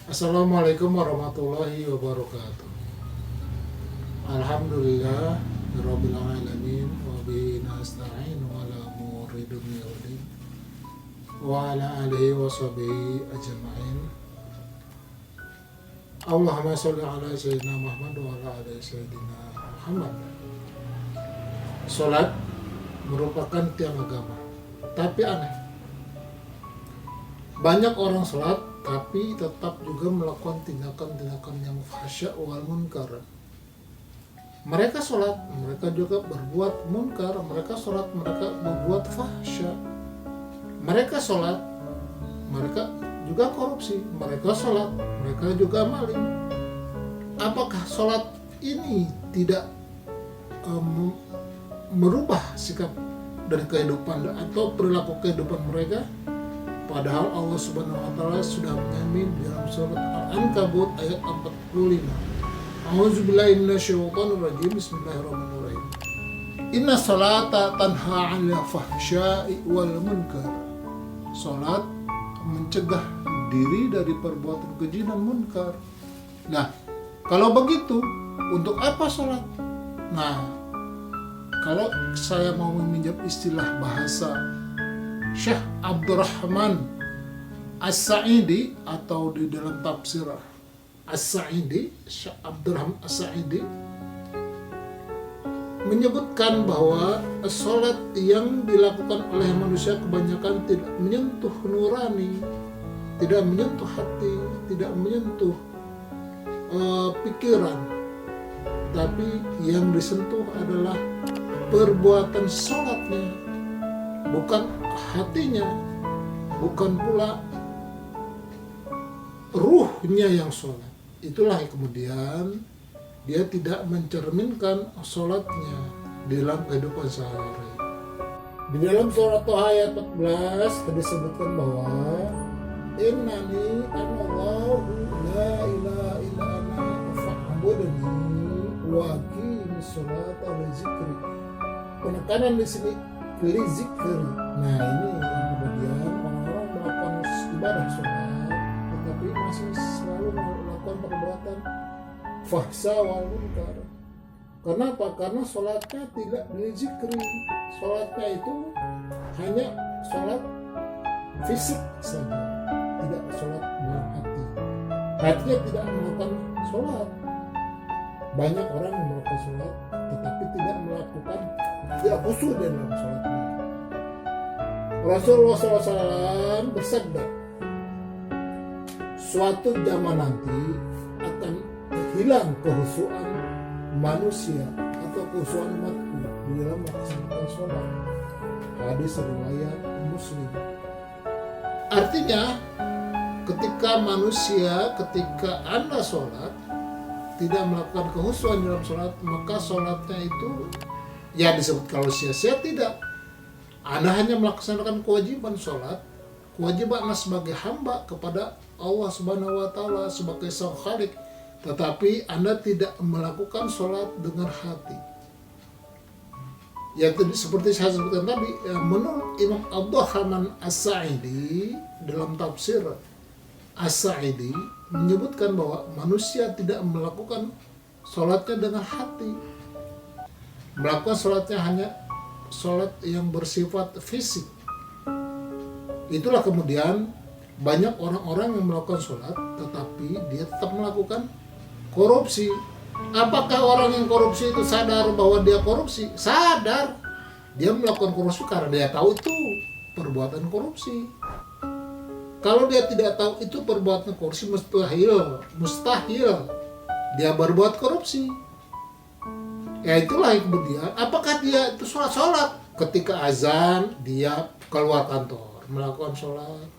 Assalamualaikum warahmatullahi wabarakatuh. Alhamdulillah Rabbil alamin wa bihi nasta'in wa ala umuri dunya waddin wa ala alihi wa sahbihi ajma'in. Allahumma sholli ala sayyidina Muhammad wa ala ali sayyidina Muhammad. Salat merupakan tiang agama. Tapi aneh, banyak orang salat tapi tetap juga melakukan tindakan-tindakan yang fahsya wal munkar. Mereka sholat, mereka juga berbuat munkar. Mereka sholat, mereka berbuat fahsya. Mereka sholat, mereka juga korupsi. Mereka sholat, mereka juga maling. Apakah sholat ini tidak merubah sikap dari kehidupan atau perilaku kehidupan mereka? Padahal Allah Subhanahu wa taala sudah menjamin dalam surat Al-Ankabut ayat 45. A'udzubillahi minasyaitonir rajim. Bismillahirrahmanirrahim. Inna salata tanha 'anil fahsya'i wal munkar. Salat mencegah diri dari perbuatan keji dan munkar. Nah, kalau begitu, untuk apa salat? Nah, kalau saya mau meminjam istilah bahasa Syekh Abdurrahman As-Sa'idi atau di dalam tafsir As-Sa'idi, Syekh Abdurrahman As-Sa'idi menyebutkan bahwa sholat yang dilakukan oleh manusia kebanyakan tidak menyentuh nurani, tidak menyentuh hati, tidak menyentuh pikiran, tapi yang disentuh adalah perbuatan sholatnya, bukan hatinya, bukan pula ruhnya yang sholat. Itulah yang kemudian dia tidak mencerminkan sholatnya di dalam kehidupan sehari. Di dalam surat Toha ayat 14 disebutkan bahwa innani anallahu la ilaha illa ana fa'budni wa aqimis sholata li zikri. Penekanan di sini li zikri. Nah, ini yang kemudian orang-orang melakukan ibadah sholat tetapi masih selalu melakukan perbuatan fahsya wal munkar. Kenapa? Karena sholatnya tidak li zikri. Sholatnya itu hanya sholat fisik saja, tidak sholat dalam hati. Hatinya tidak melakukan sholat. Banyak orang yang melakukan sholat tetapi tidak melakukan, tidak khusyuk dalam sholatnya. Rasulullah SAW bersabda, suatu zaman nanti akan hilang kehusuan manusia atau kehusuan umatku di dalam melaksanakan sholat. Hadis riwayat Muslim. Artinya, ketika Anda sholat tidak melakukan kehusuan dalam sholat, maka sholatnya itu ya disebut kalau sia-sia tidak. Anda hanya melaksanakan kewajiban sholat, kewajiban Anda sebagai hamba kepada Allah Subhanahu wa taala sebagai sang khalik, tetapi Anda tidak melakukan sholat dengan hati. Yang seperti saya sebutkan tadi, menurut Imam Abdurrahman As-Sa'idi dalam tafsir As-Sa'idi menyebutkan bahwa manusia tidak melakukan sholatnya dengan hati. Melakukan sholatnya hanya sholat yang bersifat fisik. Itulah kemudian banyak orang-orang yang melakukan sholat tetapi dia tetap melakukan korupsi. Apakah orang yang korupsi itu sadar bahwa dia korupsi? Sadar. Dia melakukan korupsi karena dia tahu itu perbuatan korupsi. Kalau dia tidak tahu itu perbuatan korupsi, mustahil dia berbuat korupsi. Ya itulah yang kemudian, apakah dia itu sholat ketika azan dia keluar kantor melakukan sholat,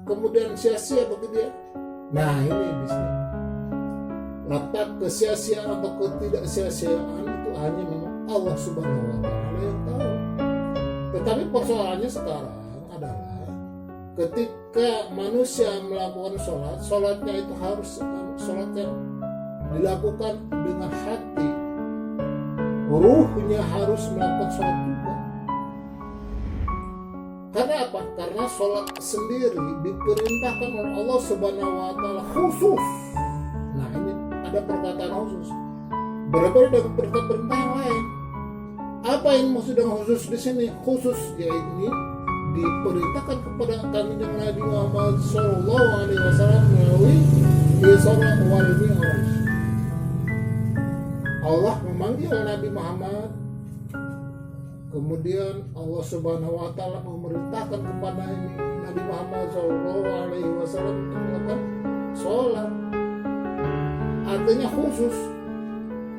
kemudian sia-sia bagi dia? Nah, ini bisa letak kesia-siaan atau ketidak-sia-siaan itu hanya memang Allah Subhanahu wa taala yang tahu. Tetapi persoalannya sekarang adalah ketika manusia melakukan sholatnya itu harus sholat yang dilakukan dengan hati, ruhnya harus melakukan sholat juga. Karena apa? Karena sholat sendiri diperintahkan oleh Allah Subhanahu wa Ta'ala khusus. Nah, ini ada perkataan khusus. Berbeda dengan perintah-perintah yang lain. Apa yang maksud dengan khusus di sini? Khusus yaitu diperintahkan kepada kami yang Nabi Muhammad Sallallahu Alaihi Wasallam melalui Isra wal Mi'raj. Allah memanggil Nabi Muhammad, kemudian Allah Subhanahu Wa Taala memerintahkan kepada Nabi Muhammad Sallallahu Alaihi Wasallam untuk melakukan sholat. Artinya khusus.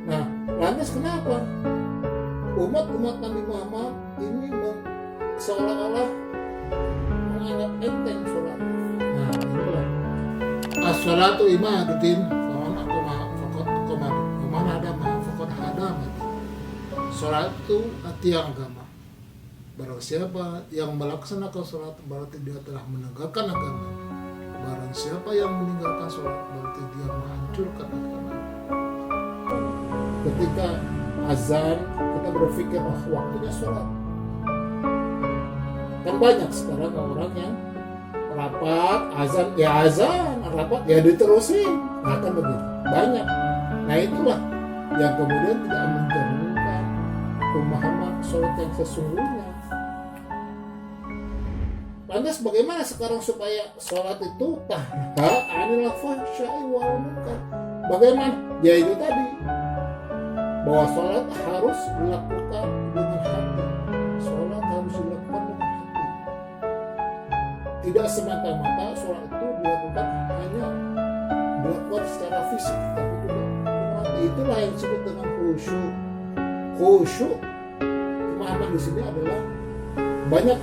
Nah, lantas kenapa umat Nabi Muhammad ini seolah-olah menganggap enteng sholat? Nah, inilah as-sholatu imaduddin faman aqama faqad qamad wa man hadama faqad hadama. Sholat itu tiang agama. Barang siapa yang melaksanakan sholat berarti dia telah menegakkan agama. Barang siapa yang meninggalkan sholat berarti dia menghancurkan agama. Ketika azan kita berpikir waktunya sholat. Kan banyak sekarang orang yang rapat azan rapat ya diterusin. Nah, kan begitu banyak. Nah, itulah yang kemudian tidak mencerminkan pemahaman sholat yang sesungguhnya. Lantas bagaimana sekarang supaya sholat itu tanha anil fahsya'i wal munkar? Bagaimana? Ya itu tadi, bahwa sholat harus dilakukan dengan hati. Sholat harus dilakukan dengan hati. Tidak semata-mata sholat itu dilakukan hanya dilakukan secara fisik, tapi juga dengan hati. Itulah yang disebut dengan khusyuk. Khusyuk, pemahaman di sini adalah banyak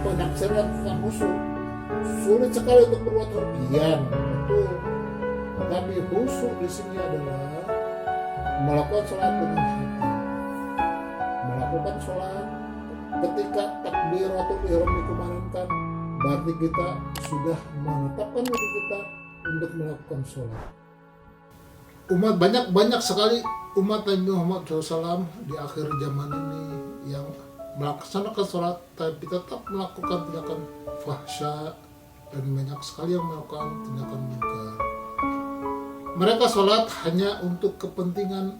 penafsiran tentang khusyuk. Sulit sekali untuk berbuat lebihan, betul. Tapi khusyuk di sini adalah melakukan sholat dengan hati. Melakukan sholat ketika takbiratul ihram dikumandangkan, berarti kita sudah menetapkan diri kita untuk melakukan sholat. Banyak sekali umat Nabi Muhammad SAW di akhir zaman ini yang melaksanakan sholat tapi tetap melakukan tindakan fahsya, dan banyak sekali yang melakukan tindakan munkar. Mereka sholat hanya untuk kepentingan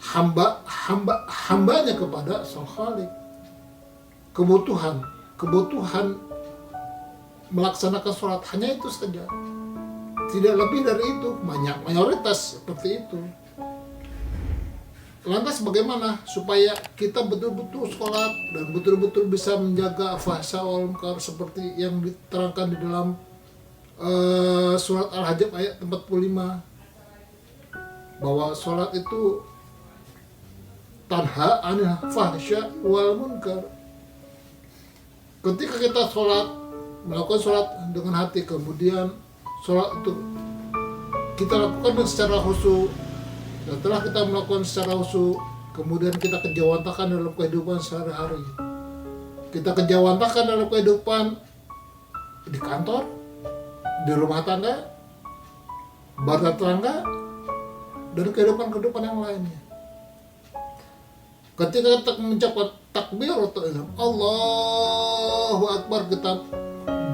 hambanya kepada Sang Khalik. Kebutuhan melaksanakan sholat hanya itu saja, tidak lebih dari itu. Mayoritas seperti itu. Lantas bagaimana supaya kita betul-betul sholat dan betul-betul bisa menjaga fahsya wal munkar seperti yang diterangkan di dalam surat Al-Hajj ayat 45, bahwa sholat itu tanha anil fahsya wal munkar. Ketika kita sholat, melakukan sholat dengan hati, kemudian sholat itu kita lakukan secara khusyuk. Setelah kita melakukan secara khusyuk, kemudian kita kejawantakan dalam kehidupan sehari-hari. Kita kejawantakan dalam kehidupan di kantor, di rumah tangga, bertetangga, dan kehidupan yang lainnya. Ketika kita mengucapkan takbiratul ihram, Allahu Akbar, kita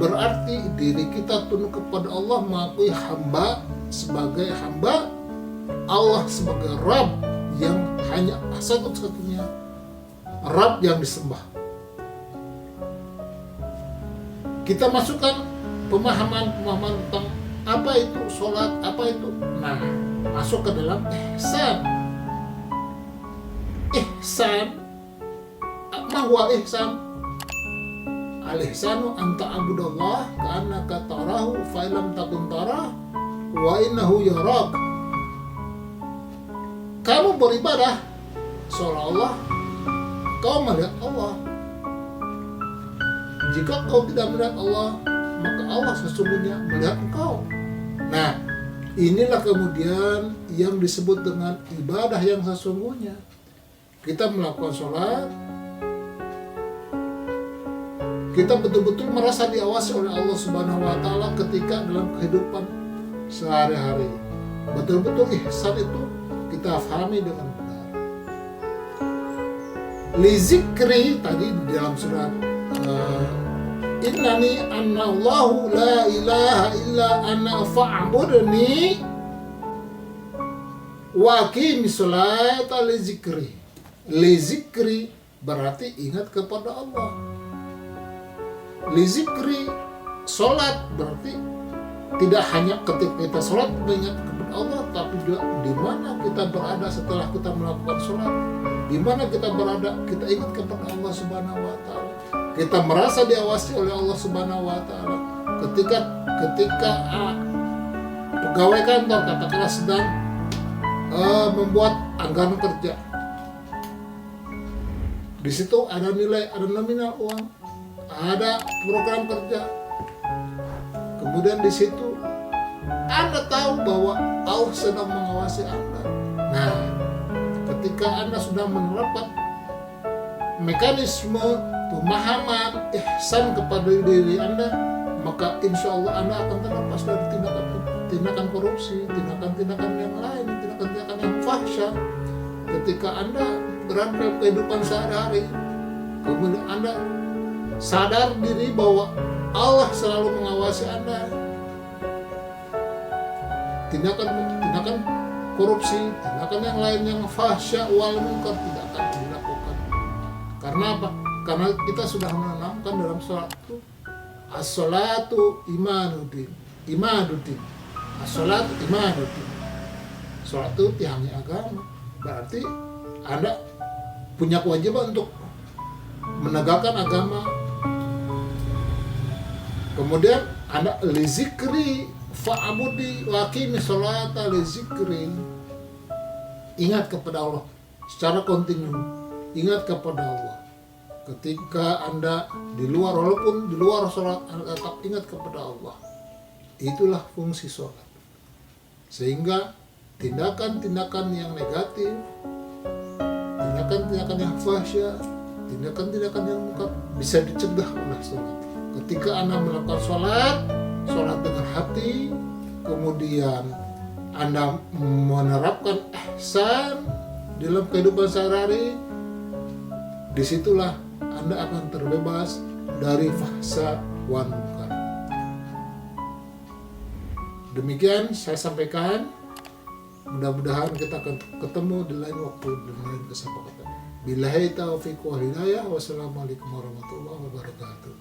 berarti diri kita tunduk kepada Allah, mengakui hamba sebagai hamba, Allah sebagai Rabb yang hanya satu-satunya Rabb yang disembah. Kita masukkan pemahaman tentang apa itu sholat, apa itu. Nah, masuk ke dalam ihsan. Ma huwa ihsan? Al-ihsanu an ta'budallah ka'annaka tarahu fa illam takun tarah wa innahu yarak. Kamu beribadah seolah-olah kau melihat Allah. Jika kau tidak melihat Allah, maka Allah sesungguhnya melihat engkau. Nah, inilah kemudian yang disebut dengan ibadah yang sesungguhnya. Kita melakukan sholat, kita betul-betul merasa diawasi oleh Allah Subhanahu wa Ta'ala ketika dalam kehidupan sehari-hari. Betul-betul ihsan itu kita fahami dengan benar. Li zikri tadi di dalam surat innani anallahu la ilaha illa ana fa'budni wa aqimis sholata li zikri. Li zikri berarti ingat kepada Allah. Li zikri, sholat berarti tidak hanya ketika kita sholat mengingat kepada Allah, tapi juga di mana kita berada setelah kita melakukan sholat, di mana kita berada kita ingat kepada Allah Subhanahu Wa Taala. Kita merasa diawasi oleh Allah Subhanahu Wa Taala. Ketika pegawai kantor katakanlah sedang membuat anggaran kerja, di situ ada nilai, ada nominal uang, ada program kerja. Kemudian di situ Anda tahu bahwa Allah sedang mengawasi Anda. Nah, ketika Anda sudah menerapkan mekanisme pemahaman ihsan kepada diri Anda, maka insya Allah Anda akan terlepas dari tindakan korupsi, tindakan-tindakan yang lain, tindakan-tindakan yang fahsyat. Ketika Anda berada dalam kehidupan sehari-hari, kemudian Anda sadar diri bahwa Allah selalu mengawasi Anda, tindakan korupsi, tindakan yang lain yang fahsya wal munkar tidak akan dilakukan. Karena apa? Karena kita sudah menanamkan dalam sholat itu as-sholatu imaduddin. As-sholatu imaduddin. Sholat itu tiangnya agama. Berarti Anda punya kewajiban untuk menegakkan agama. Kemudian Anda li zikri fa'budi wa aqimis sholata li zikri. Ingat kepada Allah secara kontinu. Ingat kepada Allah. Ketika Anda di luar, walaupun di luar sholat, Anda tetap ingat kepada Allah. Itulah fungsi sholat. Sehingga tindakan-tindakan yang negatif, tindakan-tindakan yang fahsyat, tindakan-tindakan yang munkar bisa dicegah oleh sholat. Ketika Anda melakukan sholat dengan hati, kemudian Anda menerapkan ihsan dalam kehidupan sehari-hari, disitulah Anda akan terbebas dari fahsya wan munkar. Demikian saya sampaikan. Mudah-mudahan kita akan ketemu di lain waktu dan lain kesempatan. Billahi taufiq wal hidayah. Wassalamualaikum warahmatullahi wabarakatuh.